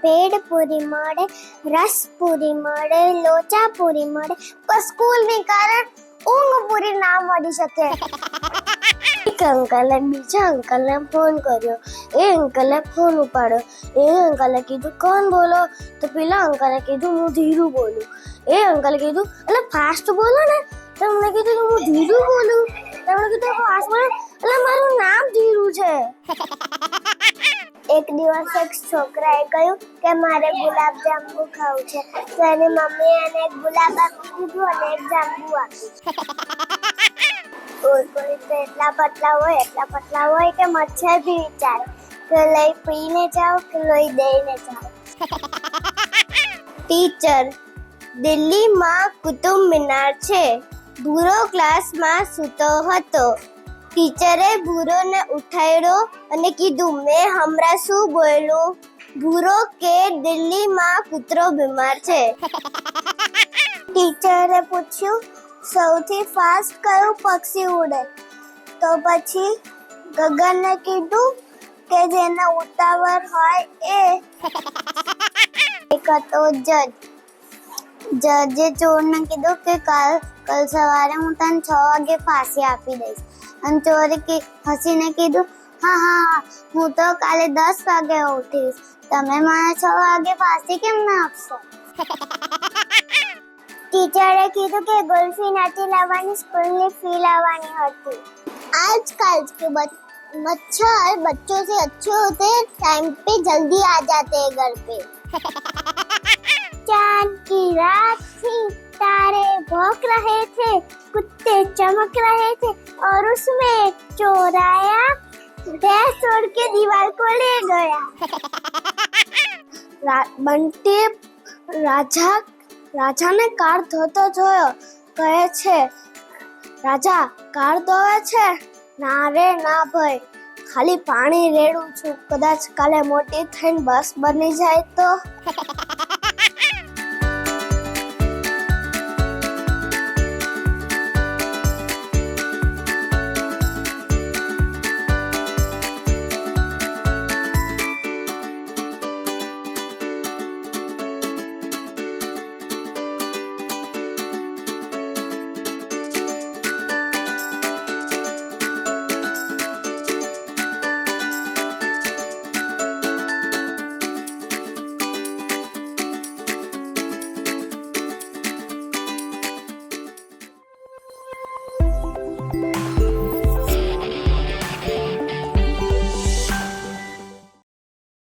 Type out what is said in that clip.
ભેળ પૂરી મળે, રસ પૂરી મળે, લોચા પૂરી મળે, પણ સ્કૂલની કારણ ઊંઘ પૂરી ના મળી શકે. એક અંકલે બીજા અંકલને ફોન કર્યો. એ અંકલે ફોન ઉપાડ્યો. એ અંકલે કીધું કોણ બોલો? તો પેલા અંકલે કીધું હું ધીરુ બોલું. એ અંકલે કીધું એટલે ફાસ્ટ બોલો ને. તમને કીધું હું ધીરુ બોલું. તમને કીધું ફાસ્ટ બોલો એટલે મારું નામ ધીરુ છે. એક દિવસ એક છોકરાએ કહ્યું કે મારે ગુલાબ જાંબુ ખાવું છે. તો એની મમ્મીએ એને એક ગુલાબ આપી દીધું અને એક જાંબુ આપ્યું. કોઈ તો એટલા પતલા હોય કે મચ્છર બી વિચારે કે લઈ પીને જાઓ કે લઈ દઈને જાઓ. ટીચર, દિલ્હીમાં કુતુબ મિનાર છે. ભૂરો ક્લાસમાં સૂતો હતો. ટીચરે ભૂરોને ઉઠાડ્યો અને કીધું મેં હમણાં શું બોલ્યું? ભૂરો કે દિલ્હીમાં કૂતરો બીમાર છે. ટીચરે પૂછ્યું સૌથી ફાસ્ટ કયું પક્ષી ઉડે? તો પછી ગગનને કીધું કે જેને ઉતાવળ હોય એ. એક હતો જજ. જજે ચોરને કીધું કે કાલ સવારે હું તને 6 વાગે ફાંસી આપી દઈશ. અને ચોરે હસીને કીધું હા હું તો કાલે 10 વાગે ઉઠીશ. તમે મને 6 વાગે ફાંસી કેમ ના આપશો? ટીચરે કીધું કે ગુલ્ફી નથી લાવવાની, સ્કूल फी लावानी होती. आजकल के मच्छर बच्चों से अच्छे होते हैं, टाइम पे जल्दी आ जाते हैं घर पे. चांद की रात थी, तारे भौंक रहे थे, कुत्ते चमक रहे थे और उसमें चोर आया, भैंस तोड़ के दीवार को ले गया. बंटी રાજાને કાર ધોતો જોયો. કહે છે રાજા કાર ધોવે છે? ના રે ના ભાઈ, ખાલી પાણી રેડું છું. કદાચ કાલે મોટી થઈને બસ બની જાય તો.